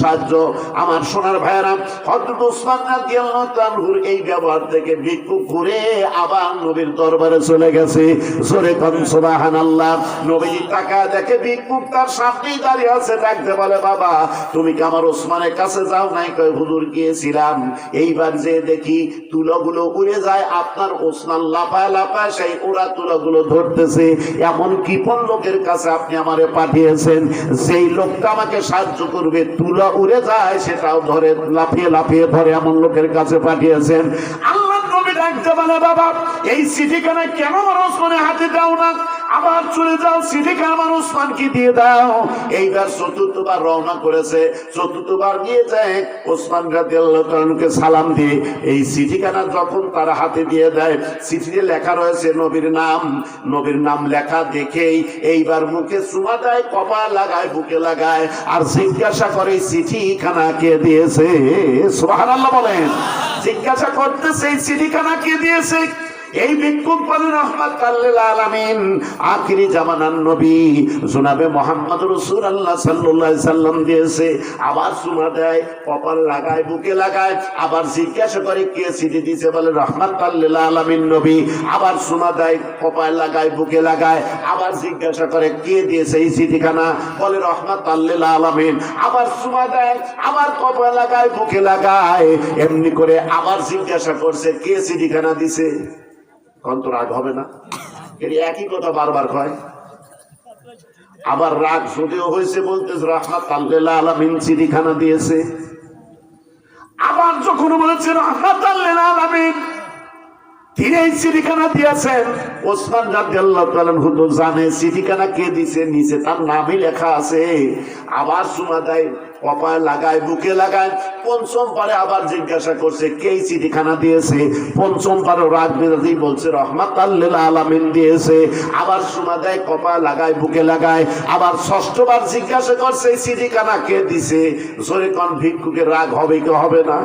সাহায্য। আমার সোনার ভাইয়েরা, হযরত ওসমান রাদিয়াল্লাহু তাআলার এই ব্যবহার থেকে ভিক্ষুক ঘুরে আবার নবীর দরবারে চলে গেছে। জোরে কোন সুবহানাল্লাহ। নবী তাকায় দেখে ভিক্ষুক তার সামনেই দাঁড়িয়ে আছে। ডাকতে বলে, বাবা তুমি কি আমার ওসমানের কাছে যাও নাই? কয় হুজুর গিয়েছিলাম, এইবার যে দেখি তুলোগুলো উড়ে যায়, আপনার ওসমান লাফায় লাফায় সেই ওরা তুলোগুলো ধরতেছে। এমন কৃপণ লোকের কাছে আপনি আমারে পাঠিয়েছেন, যেই লোকটা আমাকে সাহায্য করবে তুলো উড়ে যায় সেটাও ধরে, লাফিয়ে লাফিয়ে ধরে, এমন লোকের কাছে পাঠিয়েছেন। আল্লাহ নবী ডাকতে বলে, বাবা এই চিঠিখানা কেন আমার ওসমানের হাতে দাও না? আবার চলে যাও, চিঠিখানা আমার ওসমানকে দিয়ে দাও। এইবার চতুর্থবার রওনা করেছে। চতুর্থবার নিয়ে যায় ওসমান রাদিয়াল্লাহু তাআলাকে সালাম দিয়ে এই চিঠিখানা যখন তার হাতে দিয়ে দেয়, চিঠিতে লেখা রয়েছে নবীর নাম। নবীর নাম লেখা দেখেই এইবার মুখে চুমা দেয়, কপাল লাগায়, বুকে লাগায়, আর জিজ্ঞাসা করে চিঠিখানা কে দিয়েছে? সুবহানাল্লাহ বলেন। জিজ্ঞাসা করতেছে এই চিঠিখানা কে দিয়েছে? এই ভিক্ষুক বলেন রাহমাতাল লিল আলামিন, আখিরি জামানার নবী জনাবে মুহাম্মদ রাসূলুল্লাহ সাল্লাল্লাহু আলাইহি সাল্লাম দিয়েছে। আবার চুমা দেয়, কপাল লাগায়, বুকে লাগায়, আবার জিজ্ঞাসা করে কে চিঠি দিয়েছে? বলে রাহমাতাল লিল আলামিন নবী। আবার চুমা দেয়, কপাল লাগায়, বুকে লাগায়, আবার জিজ্ঞাসা করে কে দিয়েছে এই চিঠিখানা? বলে রাহমাতাল লিল আলামিন। আবার চুমা দেয়, আবার কপাল লাগায়, বুকে লাগায়, এমনি করে আবার জিজ্ঞাসা করছে কে চিঠিখানা দিছে? তো রাগ হবে না? একই কথা বারবার কয়। আবার রাগ যদিও হয়েছে, বলতেছে রাহমাতাল লিল আলামিন চিঠিখানা দিয়েছে। আবার যখন বলেছে রাহমাতাল লিল আলামিন তিনি এই চিঠিখানা দিয়েছেন, ওসমান রাদিয়াল্লাহু তাআলা তো জানে চিঠিখানা কে দিছে, নিচে তার নামই লেখা আছে। আবার চুমা দেয়, কপাল লাগায়, বুকে লাগায়। পঞ্চম পারে আবার জিজ্ঞাসা করছে কে চিঠিখানা দিয়েছে? পঞ্চম পারে রাগ মেজাজি বলছে রাহমাতাল লিল আলামিন দিয়েছে। আবার চুমা দেয়, কপাল লাগায়, বুকে লাগায়। আবার ষষ্ঠবার জিজ্ঞাসা করছে এই চিঠিখানা কে দিছে? জোরে কোন ভিক্ষুকের রাগ হবে কি হবে না?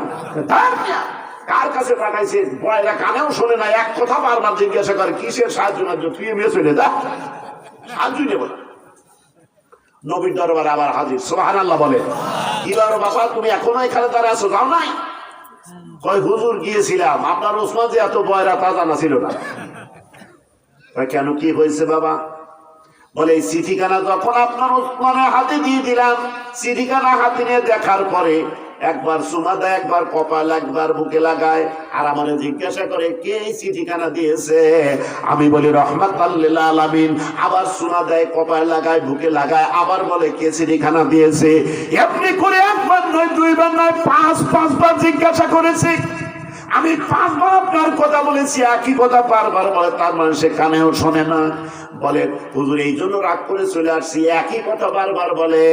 কার কাছে পাঠাইছে? বয়রা কানেও শোনে না, এক কথা বারবার জিজ্ঞাসা করে কিসের সাহায্য না? তুই মেয়ে চলে যা, সাহায্য নেব না। নবীর দরবারে আবার হাজির। সুবহানাল্লাহ বলে। কি বলো বাবা, তুমি এখনো এখানে দাঁড়িয়ে আছো, যাও নাই? কয় হুজুর গিয়েছিলাম, আপনার ওসমান যে এত বয়রা তা জানা ছিল না। কেন, কি হয়েছে বাবা? বলে এই চিঠিখানা যখন আপনার ওসমানের হাতে দিয়ে দিলাম, চিঠিখানা হাতে নিয়ে দেখার পরে একবার চুমা দেয়, একবার কপাল, একবার বুকে লাগায়, আর আমারে জিজ্ঞাসা করে কে এই চিঠিখানা দিয়েছে? আমি বলি রাহমাতাল লিল আলামিন। আবার চুমা দেয়, কপাল লাগায়, বুকে লাগায়, আবার বলে কে চিঠিখানা দিয়েছে? এমনি করে একবার নয়, দুইবার নয়, পাঁচবার জিজ্ঞাসা করেছে। আমি পাঁচবার আপনার কথা বলেছি, একই কথা বারবার বলে। তার মানে সে কানেও শোনে না। বলে হুজুর এই জন্য রাগ করে চলে আসছি, একই কথা বারবার বলে।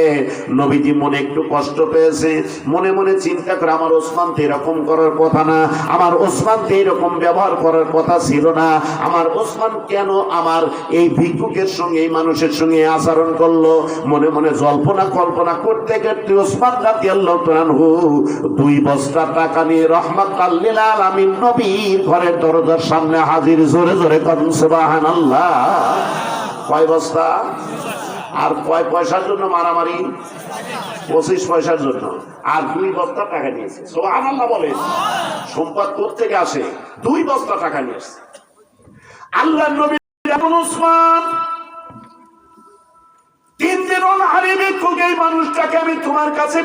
নবীজি মনে একটু কষ্ট পেয়েছে, মনে মনে চিন্তা করে আমার ওসমান তো এরকম করার কথা না, আমার ওসমান তো এরকম ব্যবহার করার কথা ছিল না, আমার ওসমান কেন আমার এই ভিক্ষুকের সঙ্গে, এই মানুষের সঙ্গে আচরণ করলো? মনে মনে জল্পনা কল্পনা করতে করতে ওসমান রাদিয়াল্লাহু তাআলা 2 বস্তা টাকা নিয়ে রাহমাতাল লিল আলামিন নবীর ঘরের দরজার সামনে হাজির। জোরে জোরে করুন সুবহানাল্লাহ। কয় বস্তা? আর কয় পয়সার জন্য মারামারি? 25 পয়সার জন্য। আর 2 বস্তা টাকা নিয়েছে। সুবহানাল্লাহ বলে। সম্পদ কোত্থেকে আসে? 2 বস্তা টাকা নিয়েছে। আল্লাহর নবী এমন ওসমান 3 দিন অনাহারে ভিক্ষুক, এই মানুষটাকে আমি তোমার কাছে